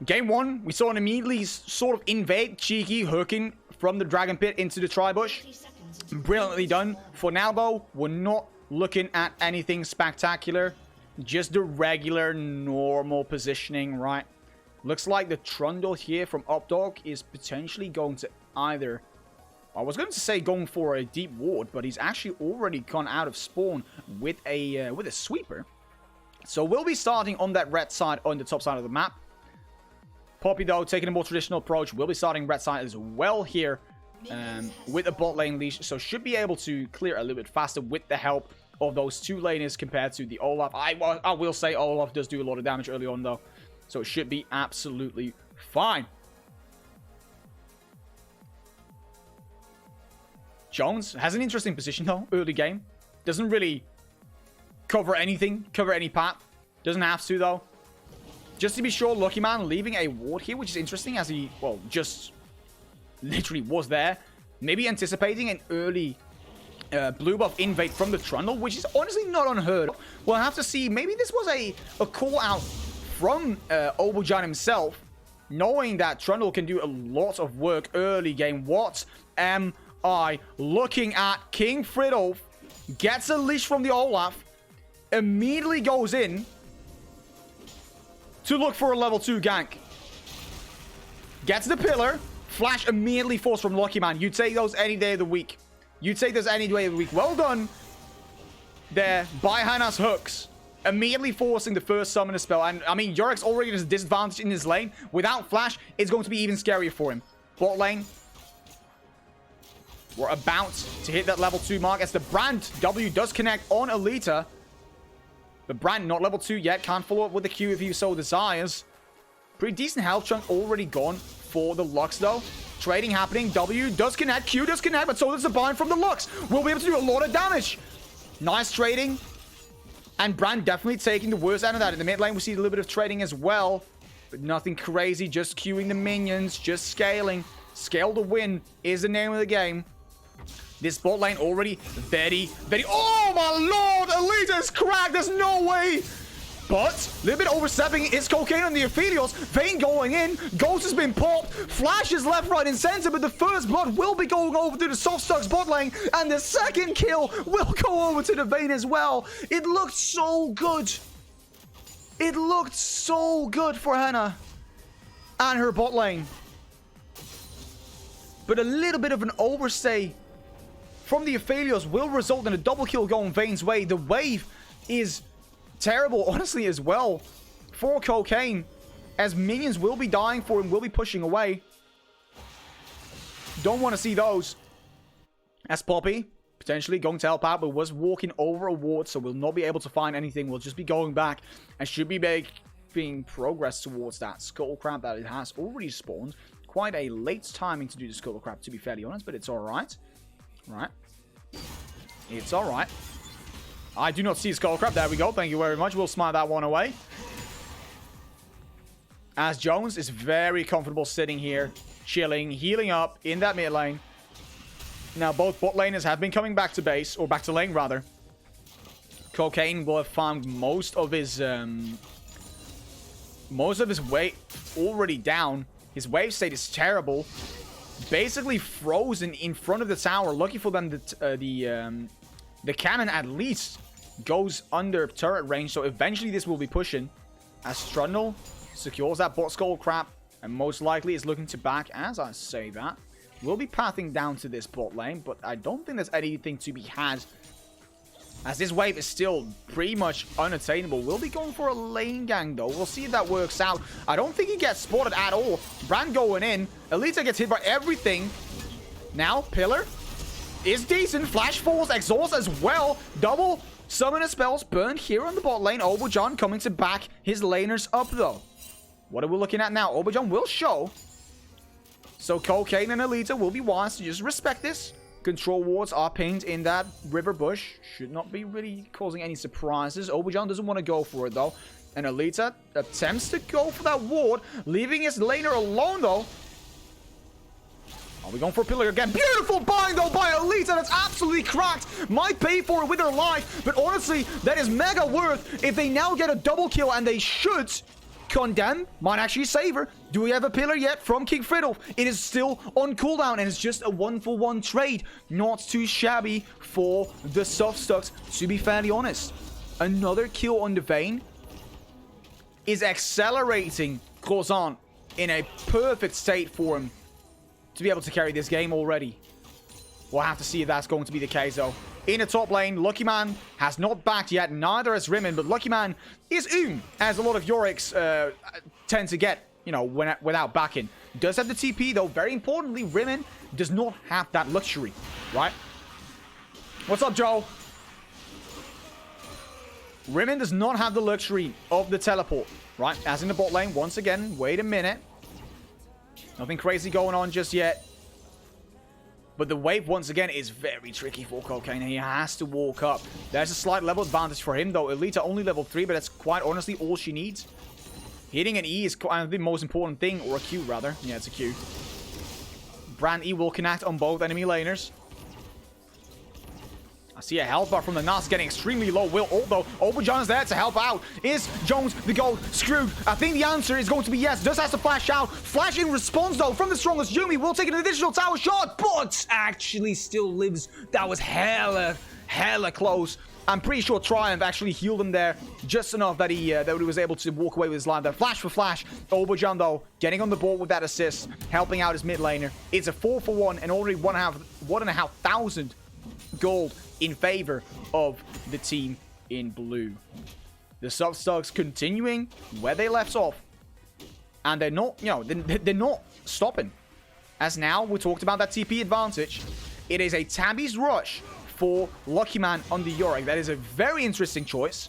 Game 1, we saw an immediately sort of invade, cheeky, hooking from the Dragon Pit into the Tri-Bush. Brilliantly done. For now, though, we're not looking at anything spectacular. Just the regular, normal positioning, right? Looks like the Trundle here from Updog is potentially going to either... I was going to say going for a deep ward, but he's actually already gone out of spawn with a sweeper. So we'll be starting on that red side on the top side of the map. Poppy, though, taking a more traditional approach, will be starting red side as well here with a bot lane leash. So should be able to clear a little bit faster with the help of those two laners compared to the Olaf. I will say Olaf does do a lot of damage early on, though. So it should be absolutely fine. Jones has an interesting position, though, early game. Doesn't really cover anything, cover any path. Doesn't have to, though. Just to be sure, Lucky Man leaving a ward here, which is interesting as he, well, just literally was there. Maybe anticipating an early blue buff invade from the Trundle, which is honestly not unheard of. We'll have to see. Maybe this was a call out from Obojan himself, knowing that Trundle can do a lot of work early game. What am I looking at? King Fridolf gets a leash from the Olaf, immediately goes in to look for a level 2 gank. Gets the pillar. Flash immediately forced from Lucky Man. You take those any day of the week. You take those any day of the week. Well done there by Hana's hooks. Immediately forcing the first summoner spell. And, I mean, Yorick's already at a disadvantage in his lane. Without Flash, it's going to be even scarier for him. Bot lane. We're about to hit that level 2 mark as the Brand W does connect on Alita. The Brand not level 2 yet. Can't follow up with the Q if he so desires. Pretty decent health chunk already gone for the Lux, though. Trading happening. W does connect. Q does connect, but so does the bind from the Lux. We'll be able to do a lot of damage. Nice trading. And Brand definitely taking the worst out of that. In the mid lane, we see a little bit of trading as well. But nothing crazy. Just queuing the minions. Just scaling. Scale to win is the name of the game. This bot lane already very... Oh, my lord! Alita's cracked! There's no way! But, a little bit overstepping. It's Cocaine on the Aphelios. Vayne going in. Ghost has been popped. Flash is left, right, and center. But the first blood will be going over to the Soft Stugs bot lane. And the second kill will go over to the Vayne as well. It looked so good. It looked so good for Hannah and her bot lane. But a little bit of an overstay from the Aphelios will result in a double kill going Vayne's way. The wave is terrible, honestly, as well for Cocaine, as minions will be dying for him, will be pushing away. Don't want to see those. As Poppy, potentially going to help out, but was walking over a ward, so we'll not be able to find anything. We'll just be going back and should be making progress towards that Skull Crab that it has already spawned. Quite a late timing to do the Skull Crab, to be fairly honest, but it's alright. Right. It's alright. I do not see Skull Crab. There we go. Thank you very much. We'll smile that one away. As Jones is very comfortable sitting here, chilling, healing up in that mid lane. Now, both bot laners have been coming back to base, or back to lane, rather. Cocaine will have found most of his weight already down. His wave state is terrible. Basically frozen in front of the tower. Lucky for them that the cannon at least goes under turret range. So eventually this will be pushing. As Trundle secures that bot Skull Crab. And most likely is looking to back, as I say that. We'll be pathing down to this bot lane. But I don't think there's anything to be had, as this wave is still pretty much unattainable. We'll be going for a lane gang, though. We'll see if that works out. I don't think he gets spotted at all. Brand going in. Alita gets hit by everything. Now, Pillar is decent. Flash falls, exhaust as well. Double summoner spells burned here on the bot lane. Obojan coming to back his laners up, though. What are we looking at now? Obojan will show. So Cocaine and Alita will be wise to just respect this. Control wards are pinned in that river bush. Should not be really causing any surprises. Obojan doesn't want to go for it, though. And Alita attempts to go for that ward, leaving his laner alone, though. Are we going for a pillar again? Beautiful bind, though, by Alita. That's absolutely cracked. Might pay for it with her life. But honestly, that is mega worth if they now get a double kill, and they should. Condemn might actually save her. Do we have a pillar yet from King Fiddle? It is still on cooldown, and it's just a 1-for-1 trade. Not too shabby for the soft stucks, to be fairly honest. Another kill on the Vayne is accelerating Crozant in a perfect state for him to be able to carry this game already. We'll have to see if that's going to be the case, though. In the top lane, Lucky Man has not backed yet. Neither has Rimmon, but Lucky Man is as a lot of Yoriks tend to get, you know, without backing. Does have the TP, though. Very importantly, Rimmon does not have that luxury, right? What's up, Joe? Rimmon does not have the luxury of the teleport, right? As in the bot lane, once again, wait a minute. Nothing crazy going on just yet. But the wave, once again, is very tricky for Cocaine. He has to walk up. There's a slight level advantage for him, though. Elita only level 3, but that's quite honestly all she needs. Hitting an E is the most important thing, or a Q, rather. Yeah, it's a Q. Brand E will connect on both enemy laners. I see a health bar from the Nas getting extremely low. Will ult, though. Obajan's there to help out. Is Jones the gold screwed? I think the answer is going to be yes. Does has to flash out. Flash in response, though, from the strongest. Yumi will take an additional tower shot, but actually still lives. That was hella close. I'm pretty sure Triumph actually healed him there just enough that he was able to walk away with his life there. Flash for flash. Obajan, though, getting on the board with that assist, helping out his mid laner. It's a 4-for-1 and already 1,500 gold in favor of the team in blue. The Substocks continuing where they left off. And they're not, you know, they're not stopping. As now, we talked about that TP advantage. It is a Tabby's Rush for Lucky Man on the Yorick. That is a very interesting choice.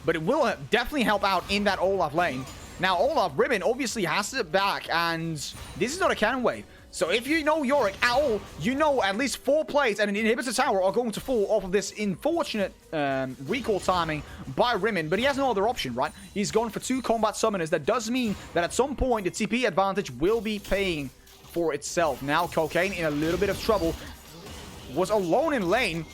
But it will definitely help out in that Olaf lane. Now, Olaf, Ribbon obviously has to back, and this is not a cannon wave. So if you know Yorick at all, you know at least 4 plays and an inhibitor tower are going to fall off of this unfortunate recall timing by Rimmon. But he has no other option, right? He's gone for 2 combat summoners. That does mean that at some point the TP advantage will be paying for itself. Now Cocaine in a little bit of trouble. Was alone in lane.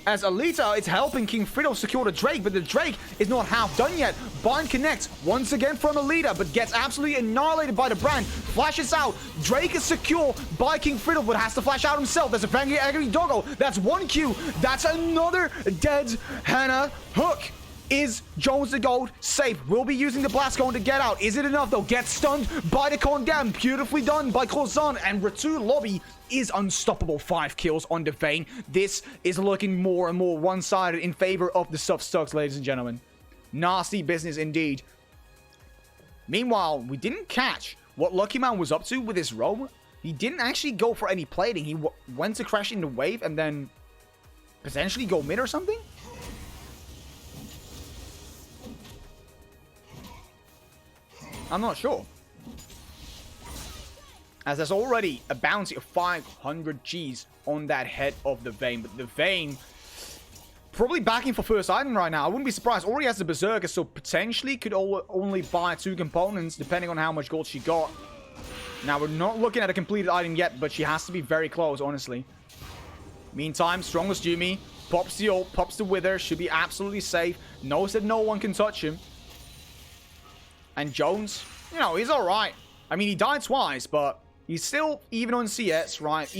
As Alita is helping King Fiddle secure the Drake, but the Drake is not half done yet. Bind connects once again from Alita, but gets absolutely annihilated by the Brand. Flashes out. Drake is secure by King Fiddle, but has to flash out himself. There's a very angry doggo. That's 1 Q. That's another dead Hannah hook. Is Jones the Gold safe? Will be using the Blast Cone to get out. Is it enough, though? Gets stunned by the Condemn. Beautifully done by Crozant. And Ratu Lobby is unstoppable. 5 kills on the Vayne. This is looking more and more one-sided in favor of the Substocks, ladies and gentlemen. Nasty business indeed. Meanwhile, we didn't catch what Lucky Man was up to with his roam. He didn't actually go for any plating. He went to crash in the wave and then potentially go mid or something? I'm not sure. As there's already a bounty of 500 Gs on that head of the Vayne. But the Vayne probably backing for first item right now. I wouldn't be surprised. Already has the Berserker, so potentially could only buy 2 components depending on how much gold she got. Now, we're not looking at a completed item yet, but she has to be very close, honestly. Meantime, strongest Yumi pops the ult, pops the Wither. Should be absolutely safe. Knows that no one can touch him. And Jones, you know, he's alright. I mean, he died twice, but he's still even on CS, right?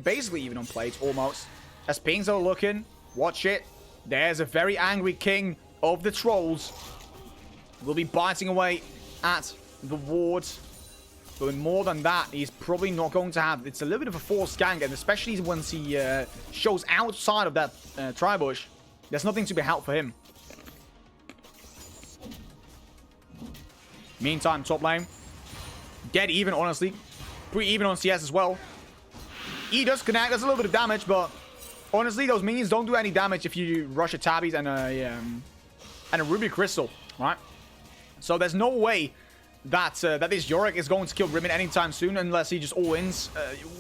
Basically even on plates, almost. As pings are looking, watch it. There's a very angry king of the trolls. Will be biting away at the wards. But more than that, he's probably not going to have... It's a little bit of a forced gank, and especially once he shows outside of that tri-bush, there's nothing to be helped for him. Meantime, top lane. Dead even, honestly. Pretty even on CS as well. E does connect. That's a little bit of damage, but honestly, those minions don't do any damage if you rush a Tabbies and a Ruby Crystal, right? So there's no way that this Yorick is going to kill Rimmon anytime soon unless he just all-ins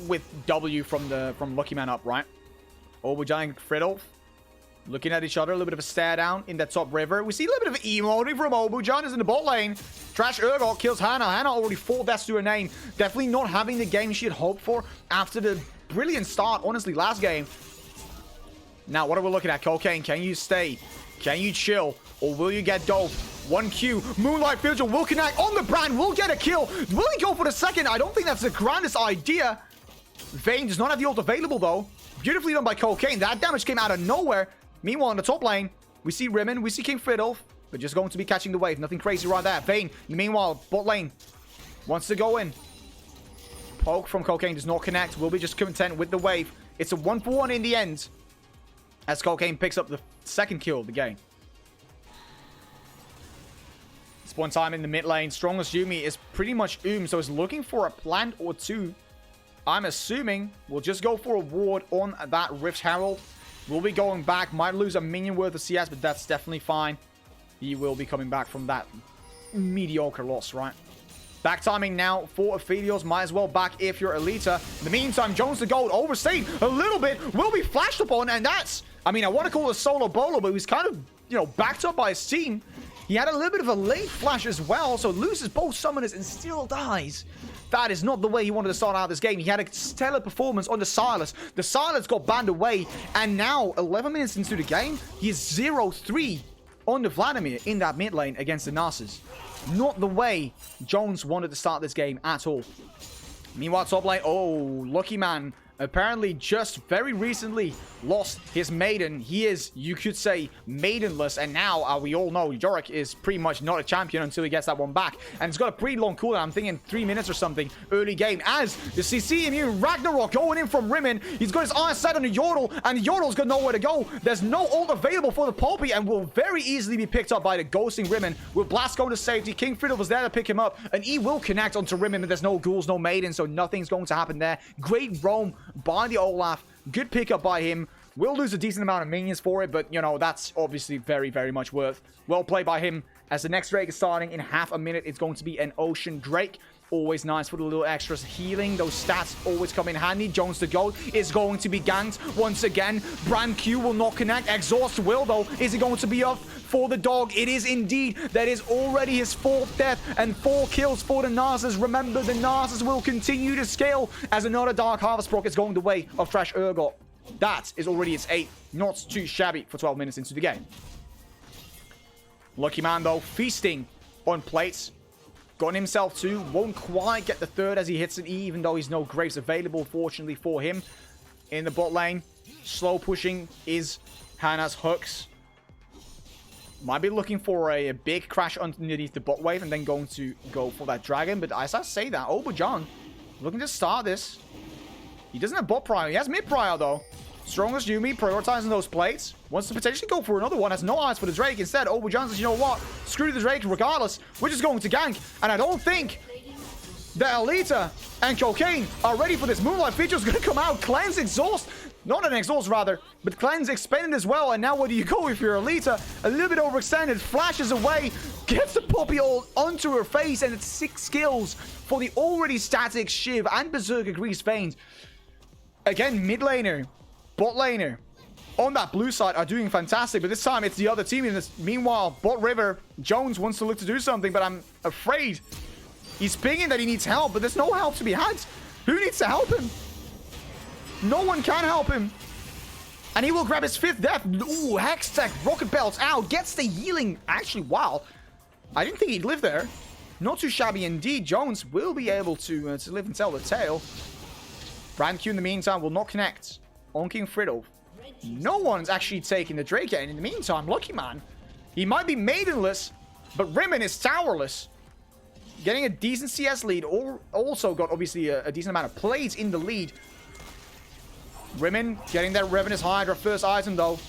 with W from Lucky Man up, right? Obajan and Friddle looking at each other, a little bit of a stare down in that top river. We see a little bit of emoting from Obajan is in the bot lane. Trash Urgot kills Hannah. Hannah already 4 deaths to her name. Definitely not having the game she had hoped for after the brilliant start, honestly, last game. Now, what are we looking at? Cocaine, can you stay? Can you chill? Or will you get dove? One Q. Moonlight Vigil will connect on the brand. Will get a kill. Will he go for the second? I don't think that's the grandest idea. Vayne does not have the ult available, though. Beautifully done by Cocaine. That damage came out of nowhere. Meanwhile, in the top lane, we see Rimmon. We see King Fiddle. But just going to be catching the wave. Nothing crazy right there. Vayne, meanwhile, bot lane wants to go in. Poke from Cocaine does not connect. Will be just content with the wave. It's a 1-for-1 in the end. As Cocaine picks up the second kill of the game. This one time in the mid lane, Strongest Yumi is pretty much so is looking for a plant or two. I'm assuming we'll just go for a ward on that Rift Herald. We'll be going back. Might lose a minion worth of CS, but that's definitely fine. He will be coming back from that mediocre loss, right? Back timing now for Aphelios. Might as well back if you're Elita. In the meantime, Jones the Gold overstayed a little bit. Will be flashed upon, and that's... I mean, I want to call it a solo bolo, but he was kind of, you know, backed up by his team. He had a little bit of a late flash as well, so loses both summoners and still dies. That is not the way he wanted to start out this game. He had a stellar performance on the Silas. The Silas got banned away, and now, 11 minutes into the game, he is 0-3 on the Vladimir in that mid lane against the Narcissus. Not the way Jones wanted to start this game at all. Meanwhile, top lane, oh, lucky man. Apparently just very recently lost his maiden. He is, you could say, maidenless. And now, we all know, Yorick is pretty much not a champion until he gets that one back. And it's got a pretty long cooldown. I'm thinking 3 minutes or something early game. As the CC immune Ragnarok going in from Rimmon. He's got his eyes set on the Yordle. And the Yordle's got nowhere to go. There's no ult available for the Pulpy. And will very easily be picked up by the ghosting Rimmon. With Blast going to safety. King Fiddle was there to pick him up. And he will connect onto Rimmon. But there's no ghouls, no maiden. So nothing's going to happen there. Great roam by the Olaf. Good pickup by him. Will lose a decent amount of minions for it, but, you know, that's obviously very, very much worth. Well played by him. As the next Drake is starting in half a minute, it's going to be an Ocean Drake. Always nice for the little extras. Healing, those stats always come in handy. Jones the Goat is going to be ganked once again. Brand Q will not connect. Exhaust will, though. Is it going to be up for the dog? It is indeed. That is already his 4th death and 4 kills for the Narcissus. Remember, the Narcissus will continue to scale as another Dark Harvest proc is going the way of Trash Urgot. That is already its 8th. Not too shabby for 12 minutes into the game. Lucky man, though, feasting on plates. Got himself 2. Won't quite get the 3rd as he hits an E, even though he's no Graves available, fortunately for him. In the bot lane, slow pushing is Hannah's hooks. Might be looking for a big crash underneath the bot wave and then going to go for that dragon. But as I say that, Obajan looking to start this. He doesn't have bot prior. He has mid prior, though. Strongest Yumi prioritizing those plates. Wants to potentially go for another one. Has no eyes for the Drake. Instead, Obajan says, you know what? Screw the Drake regardless. We're just going to gank. And I don't think that Alita and Cocaine are ready for this. Moonlight feature is going to come out. Cleanse Exhaust. Not an Exhaust, rather. But Cleanse expended as well. And now where do you go if you're Alita? A little bit overextended. Flashes away. Gets the Poppy ult onto her face. And it's 6 kills for the already static Shiv and Berserker Grease Veins. Again, mid laner, bot laner, on that blue side are doing fantastic, but this time it's the other team. In this, meanwhile, bot river, Jones wants to look to do something, but I'm afraid he's pinging that he needs help, but there's no help to be had. Who needs to help him? No one can help him. And he will grab his 5th death. Ooh, Hex Tech, Rocket Belts out, gets the healing. Actually, wow. I didn't think he'd live there. Not too shabby indeed. Jones will be able to live and tell the tale. Brand Q in the meantime will not connect on King Friddle. No one's actually taking the Drake yet. And in the meantime, Lucky Man, he might be maidenless, but Rimmon is towerless. Getting a decent CS lead, or also got obviously a decent amount of plays in the lead. Rimmon getting that Revenant's Hydra first item though.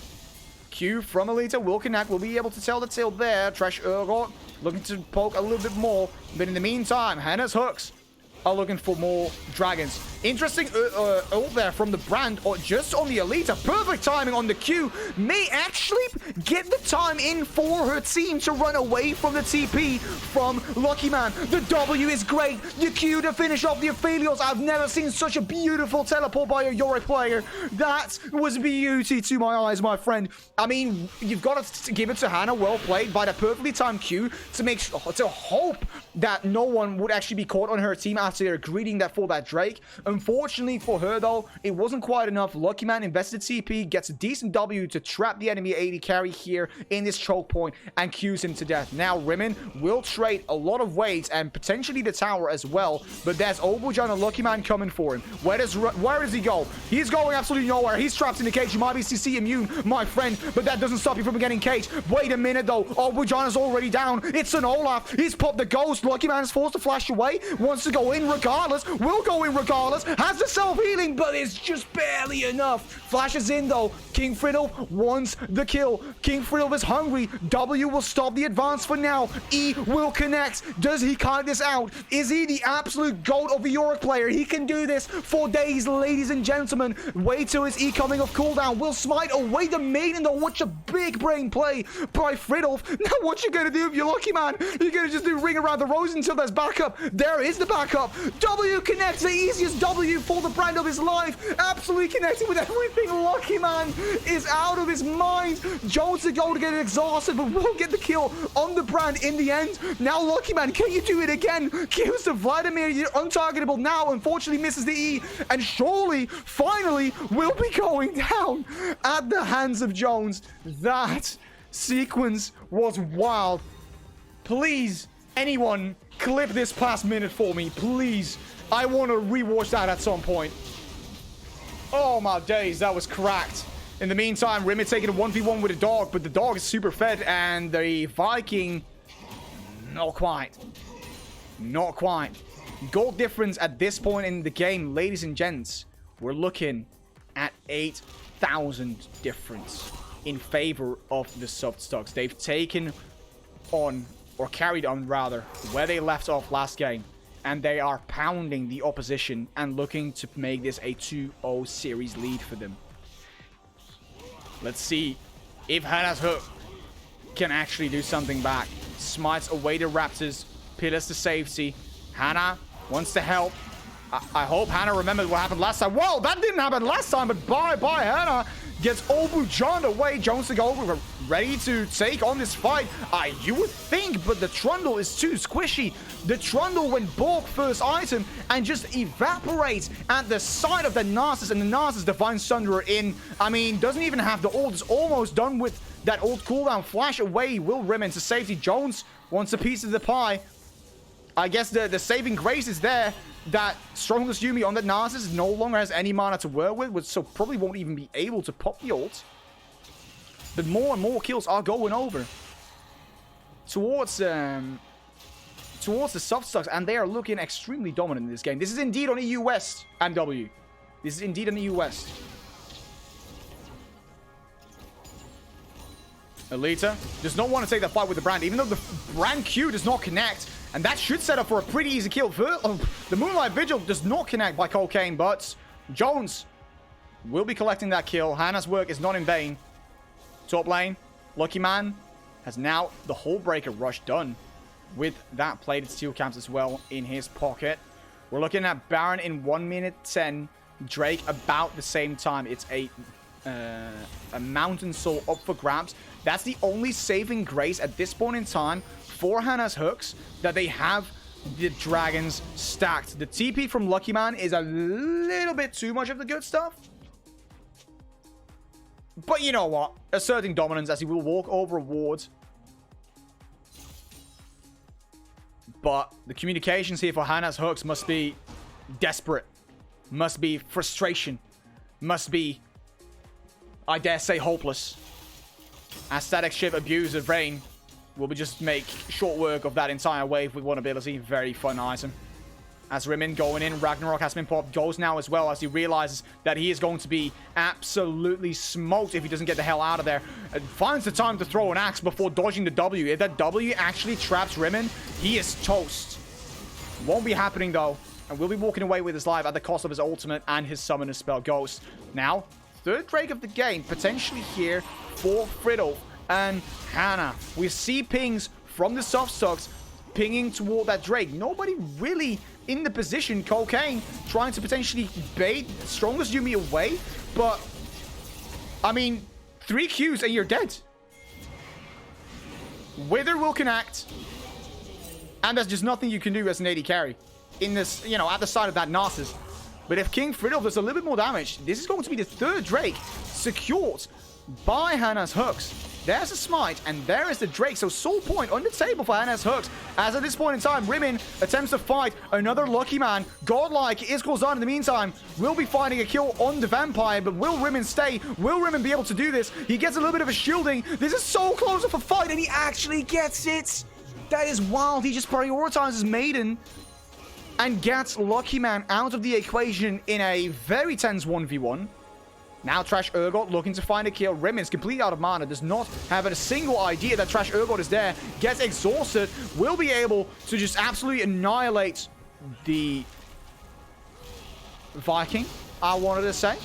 Q from Alita will connect, will be able to tell the tale there. Trash Urgot looking to poke a little bit more, but in the meantime, Hannah's hooks are looking for more dragons. Interesting ult there from the brand, or just on the Alita. Perfect timing on the Q. May actually get the time in for her team to run away from the TP from Lucky Man. The W is great. The Q to finish off the Aphelios. I've never seen such a beautiful teleport by a Yorick player. That was beauty to my eyes, my friend. I mean, you've got to give it to Hannah. Well played by the perfectly timed Q to hope that no one would actually be caught on her team after they're greeting that for that Drake. Unfortunately for her, though, it wasn't quite enough. Lucky Man invested CP, gets a decent W to trap the enemy AD carry here in this choke point and cues him to death. Now, Rimmon will trade a lot of weight and potentially the tower as well, but there's Obujan and Lucky Man coming for him. Where does he go? He's going absolutely nowhere. He's trapped in the cage. You might be CC immune, my friend, but that doesn't stop you from getting caged. Wait a minute, though. Obujan is already down. It's an Olaf. He's popped the ghost. Lucky Man is forced to flash away. Wants to go in regardless. Will go in regardless. Has the self-healing, but it's just barely enough. Flashes in, though. King Friddle wants the kill. King Friddle is hungry. W will stop the advance for now. E will connect. Does he count this out? Is he the absolute goat of a Yorick player? He can do this for days, ladies and gentlemen. Wait till his E coming off cooldown. Will smite away the maiden, though. Watch a big brain play by Friddle. Now, what you gonna do if you're Lucky Man? You're gonna just do ring around the rose until there's backup. There is the backup. W connects, the easiest W for the brand of his life. Absolutely connecting with everything. Lucky Man is out of his mind. Jones to go to get exhausted, but will get the kill on the brand in the end. Now, Lucky Man, can you do it again? Kills to Vladimir. You're untargetable now. Unfortunately, misses the E, and surely, finally, will be going down at the hands of Jones. That sequence was wild. Please, anyone, clip this past minute for me, please. I want to rewatch that at some point. Oh my days, that was cracked. In the meantime, Rimmon taking a 1v1 with a dog, but the dog is super fed, and the Viking, not quite. Not quite. Goal difference at this point in the game, ladies and gents, we're looking at 8,000 difference in favor of the soft stocks. They've taken on, or carried on rather, where they left off last game, and they are pounding the opposition and looking to make this a 2-0 series lead for them. Let's see if Hannah's hook can actually do something back. Smites away the Raptors, pillars to safety. Hannah wants to help. I hope Hannah remembers what happened last time. Whoa, that didn't happen last time, but bye Hannah. Gets Obujan away. Jones to go over, ready to take on this fight. You would think, but the Trundle is too squishy. The Trundle went bulk first item and just evaporates at the side of the Narcissus, and the Narcissus Divine Sunderer in. I mean, doesn't even have the ult. It's almost done with that ult cooldown. Flash away. Will Rimmon to safety. Jones wants a piece of the pie. I guess the saving grace is there. That Strongest Yumi on the Narcissus no longer has any mana to work with, so probably won't even be able to pop the ult. But more and more kills are going over towards the soft stocks, and they are looking extremely dominant in this game. This is indeed on EU West and W. This is indeed on EU West. Alita does not want to take that fight with the brand, even though the brand Q does not connect. And that should set up for a pretty easy kill. The Moonlight Vigil does not connect by Cocaine, but Jones will be collecting that kill. Hannah's work is not in vain. Top lane, Lucky Man has now the whole Breaker Rush done with that plated steel caps as well in his pocket. We're looking at Baron in 1 minute 10. Drake about the same time. It's a Mountain Soul up for grabs. That's the only saving grace at this point in time for Hannah's hooks, that they have the dragons stacked. The TP from Lucky Man is a little bit too much of the good stuff. But you know what? Asserting dominance as he will walk over a ward. But the communications here for Hannah's hooks must be desperate. Must be frustration. Must be, I dare say, hopeless. As Static Shift abuser Rain will be just make short work of that entire wave with one ability. Very fun item. As Rimmon going in, Ragnarok has been popped. Goes now as well as he realizes that he is going to be absolutely smoked if he doesn't get the hell out of there. And finds the time to throw an axe before dodging the W. If that W actually traps Rimmon, he is toast. Won't be happening though. And will be walking away with his life at the cost of his ultimate and his summoner spell Ghost. Now, third Drake of the game, potentially here for Friddle and Hannah. We see pings from the soft stocks pinging toward that Drake. Nobody really in the position. Cocaine trying to potentially bait Strongest Yumi away. But, I mean, 3 Qs and you're dead. Wither will connect. And there's just nothing you can do as an AD carry. In this, you know, at the side of that Narcissus. But if King Friddle does a little bit more damage, this is going to be the third Drake secured by Hannah's hooks. There's a smite, and there is the Drake. So soul point on the table for Hannah's hooks. As at this point in time, Rimmon attempts to fight another Lucky Man. Godlike is closed on in the meantime. Will be finding a kill on the Vampire, but will Rimmon stay? Will Rimmon be able to do this? He gets a little bit of a shielding. This is so close of a fight, and he actually gets it. That is wild. He just prioritizes Maiden and gets Lucky Man out of the equation in a very tense 1v1. Now Trash Urgot looking to find a kill. Rimmon's completely out of mana. Does not have a single idea that Trash Urgot is there. Gets exhausted. Will be able to just absolutely annihilate the Viking, I wanted to say.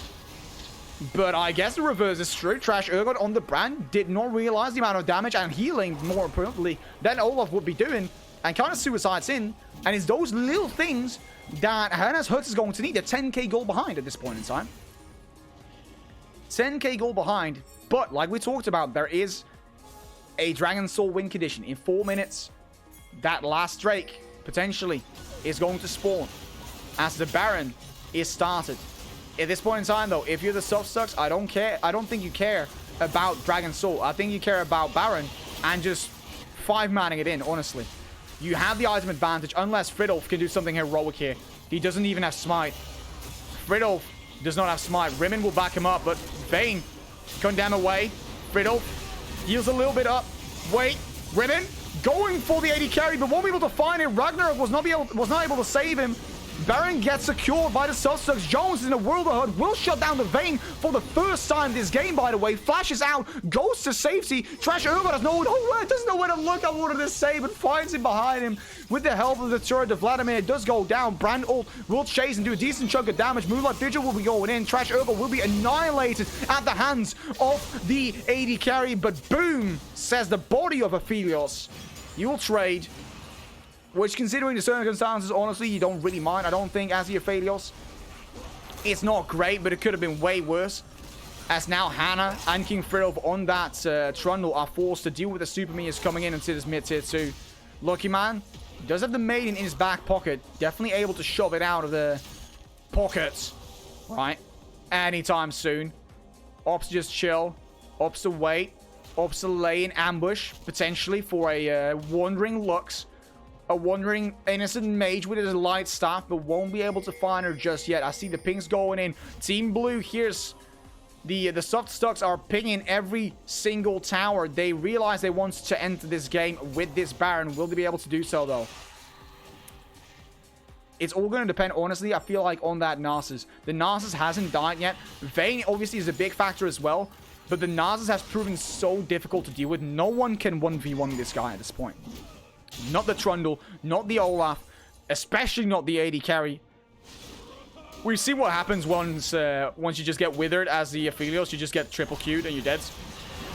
But I guess the reverse is true. Trash Urgot on the brand did not realize the amount of damage and healing, more importantly, than Olaf would be doing. And kind of suicides in. And it's those little things that Hannah's Hooks is going to need. A 10k goal behind at this point in time. 10k goal behind, but like we talked about, there is a Dragon Soul win condition. In 4 minutes, that last Drake potentially is going to spawn as the Baron is started. At this point in time, though, if you're the soft sucks, I don't care. I don't think you care about Dragon Soul. I think you care about Baron and just 5-manning it in, honestly. You have the item advantage, unless Fridolf can do something heroic here. He doesn't even have Smite. Fridolf does not have Smite. Rimmon will back him up, but Vayne condemn away. Fridolf heals a little bit up. Wait, Rimmon going for the AD carry, but won't be able to find it. Ragnarok was not able to save him. Baron gets secured by the Sussex. Jones is in a world of hurt. Will shut down the Vayne for the first time this game, by the way. Flashes out, goes to safety. Trash Urgot doesn't know where to look, I wanted to say, but finds him behind him. With the help of the turret of Vladimir, it does go down. Brand ult will chase and do a decent chunk of damage. Moonlight Vigil will be going in. Trash Urgot will be annihilated at the hands of the AD carry, but boom, says the body of Aphelios. You will trade. Which, considering the circumstances, honestly, you don't really mind. I don't think, as the Aphelios, it's not great, but it could have been way worse. As now Hannah and King Friddle on that Trundle are forced to deal with the Super Minions coming in into this mid-tier 2. Lucky Man does have the Maiden in his back pocket. Definitely able to shove it out of the pockets, right? Anytime soon. Ops just chill. Ops to wait. Ops to lay in ambush, potentially, for a Wandering Lux. A wandering innocent mage with his light staff, but won't be able to find her just yet. I see the pings going in. Team Blue, here's the soft stucks are pinging every single tower. They realize they want to enter this game with this Baron. Will they be able to do so, though? It's all going to depend, honestly, I feel like, on that Narcissus. The Narcissus hasn't died yet. Vayne, obviously, is a big factor as well, but the Narcissus has proven so difficult to deal with. No one can 1v1 this guy at this point. Not the Trundle, not the Olaf, especially not the AD carry. We see what happens once you just get withered as the Aphelios. You just get triple Q'd and you're dead.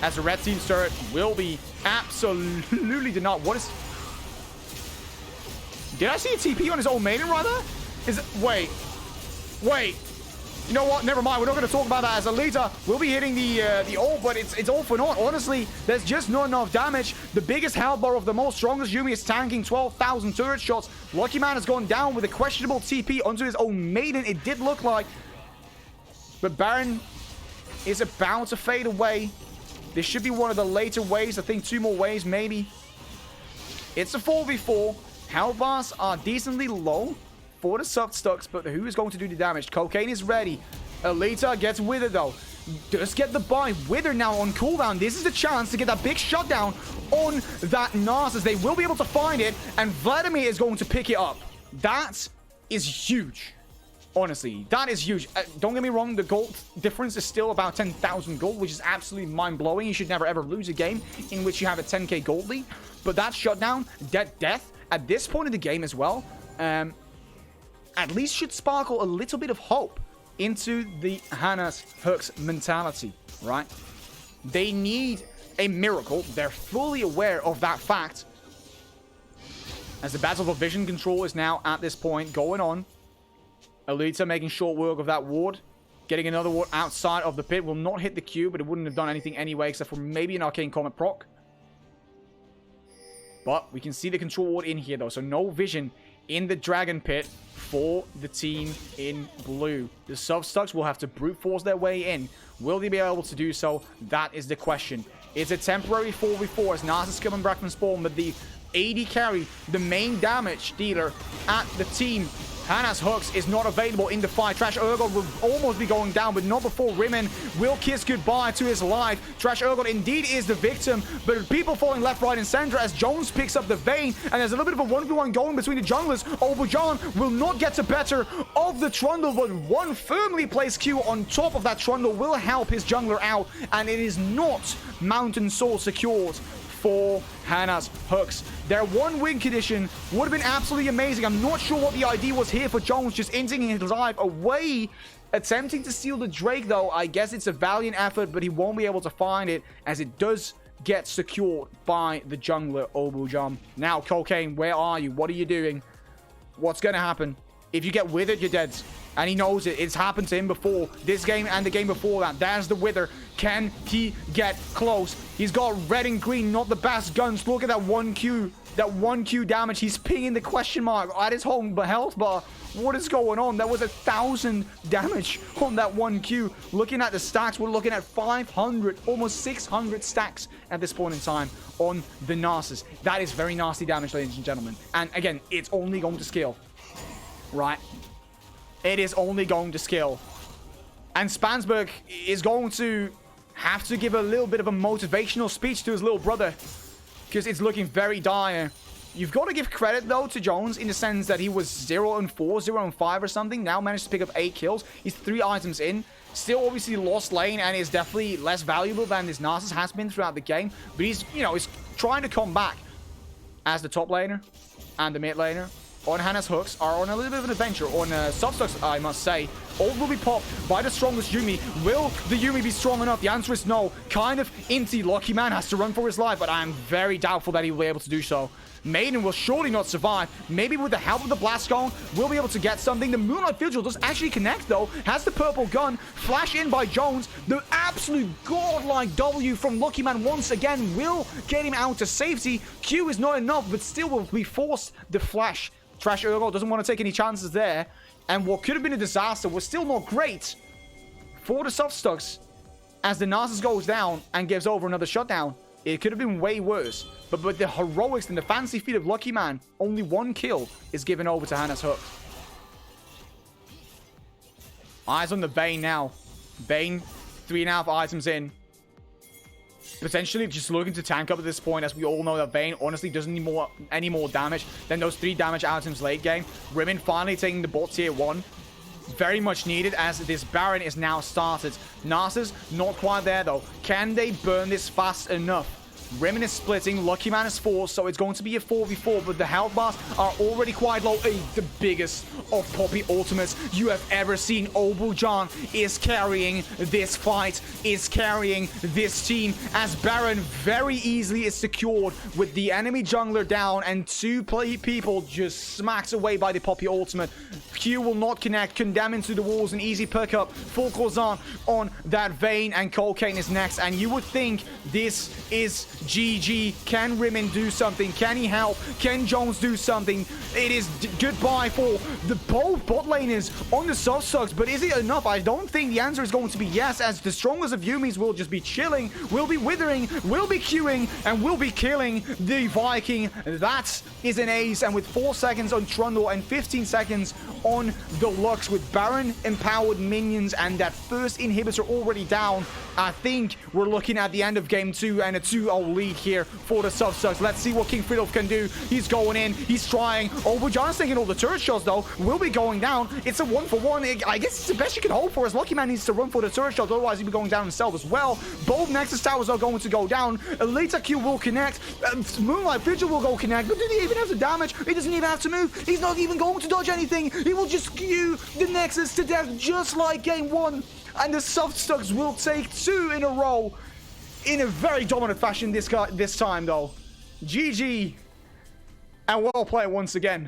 As the red team's turret will be absolutely did not. What is... Did I see a TP on his old maiden right there? Is it... Wait. You know what? Never mind. We're not going to talk about that, as Alita will be hitting the ult, but it's all for naught. Honestly, there's just not enough damage. The biggest health bar of the most strongest Yuumi is tanking 12,000 turret shots. Lucky Man has gone down with a questionable TP onto his own maiden. It did look like. But Baron is about to fade away. This should be one of the later waves. I think 2 more waves, maybe. It's a 4v4. Health bars are decently low for the soft stucks, but who is going to do the damage? Cocaine is ready. Alita gets Wither, though. Does get the buy. Wither now on cooldown. This is the chance to get that big shutdown on that Narcissus. They will be able to find it, and Vladimir is going to pick it up. That is huge. Honestly, that is huge. Don't get me wrong, the gold difference is still about 10,000 gold, which is absolutely mind-blowing. You should never, ever lose a game in which you have a 10k gold lead. But that shutdown, death, at this point in the game as well, at least should sparkle a little bit of hope into the Hannah's Hooks mentality, right? They need a miracle. They're fully aware of that fact. As the battle for vision control is now at this point going on. Alita making short work of that ward. Getting another ward outside of the pit. Will not hit the Q, but it wouldn't have done anything anyway, except for maybe an Arcane Comet proc. But we can see the control ward in here, though. So no vision in the Dragon Pit for the team in blue. The Substucks will have to brute force their way in. Will they be able to do so? That is the question. It's a temporary 4v4 as Narcissus coming back from spawn, but the AD carry, the main damage dealer at the team, Hannah's Hooks, is not available in the fight. Trash Urgot will almost be going down, but not before Rimmon will kiss goodbye to his life. Trash Urgot indeed is the victim, but people falling left, right, and center as Jones picks up the Vayne, and there's a little bit of a 1v1 going between the junglers. Obujan will not get the better of the Trundle, but one firmly placed Q on top of that Trundle will help his jungler out, and it is not Mountain Soul secured for Hannah's Hooks. Their one win condition would have been absolutely amazing. I'm not sure what the idea was here for Jones, just ending his life away, attempting to steal the Drake, though. I guess it's a valiant effort, but he won't be able to find it as it does get secured by the jungler, Obujan. Now, Cocaine, where are you? What are you doing? What's going to happen? If you get withered, you're dead. And he knows it. It's happened to him before. This game and the game before that. There's the wither. Can he get close? He's got red and green, not the best guns. Look at that 1Q. That 1Q damage. He's pinging the question mark at his home health bar. What is going on? That was 1,000 damage on that 1Q. Looking at the stacks, we're looking at 500, almost 600 stacks at this point in time on the Narcissus. That is very nasty damage, ladies and gentlemen. And again, it's only going to scale. Right? It is only going to scale. And Spansberg is going to have to give a little bit of a motivational speech to his little brother, because it's looking very dire. You've got to give credit, though, to Jones in the sense that he was 0-4, 0-5 or something. Now managed to pick up 8 kills. He's 3 items in. Still obviously lost lane and is definitely less valuable than this Narcissus has been throughout the game. But he's, you know, he's trying to come back as the top laner and the mid laner. On Hannah's Hooks are on a little bit of an adventure. On Substucks, I must say. All will be popped by the strongest Yuumi. Will the Yuumi be strong enough? The answer is no. Kind of inty. Lucky Man has to run for his life, but I am very doubtful that he will be able to do so. Maiden will surely not survive. Maybe with the help of the Blast Cone, we'll be able to get something. The Moonlight Vigil does actually connect, though. Has the purple gun. Flash in by Jones. The absolute godlike W from Lucky Man once again will get him out to safety. Q is not enough, but still will be forced the flash. Trash Urgot doesn't want to take any chances there. And what could have been a disaster was still not great for the Substucks as the Narcissus goes down and gives over another shutdown. It could have been way worse. But with the heroics and the fancy feat of Lucky Man, only 1 kill is given over to Hannah's Hook. Eyes on the Vayne now. Vayne, 3.5 items in. Potentially just looking to tank up at this point, as we all know that Vayne honestly doesn't need any more damage than those 3 damage items late game. Rimmon finally taking the bot tier 1. Very much needed as this Baron is now started. Narcissus not quite there though. Can they burn this fast enough? Rimmon is splitting, Lucky Man is forced, so it's going to be a 4v4, but the health bars are already quite low. The biggest of Poppy ultimates you have ever seen. Obujan is carrying this fight, is carrying this team, as Baron very easily is secured with the enemy jungler down and 2 people just smacked away by the Poppy ultimate. Q will not connect, condemn into the walls, an easy pickup. Full Corzan on that Vayne, and Cocaine is next, and you would think this is GG. Can Rimmon do something? Can he help? Can Jones do something? It is goodbye for the both bot laners on the Substucks, but is it enough? I don't think the answer is going to be yes, as the strongest of Yuumis will just be chilling, will be withering, will be queuing, and will be killing the Viking. That is an ace, and with 4 seconds on Trundle and 15 seconds on the Lux, with Baron empowered minions and that first inhibitor already down, I think we're looking at the end of game 2 and a 2-0 lead here for the Substucks. Let's see what King Fridolf can do. He's going in, he's trying. Obujan's taking all the turret shots though, will be going down. It's a 1-for-1. I guess it's the best you can hope for, as Lucky Man needs to run for the turret shots, otherwise he'll be going down himself as well. Both Nexus towers are going to go down. Later Q will connect. Moonlight Vigil will go connect, but did he even have the damage? He doesn't even have to move. He's not even going to dodge anything. He will just Q the Nexus to death, just like game 1. And the Substucks will take 2 in a row in a very dominant fashion this time though. GG, and well played once again.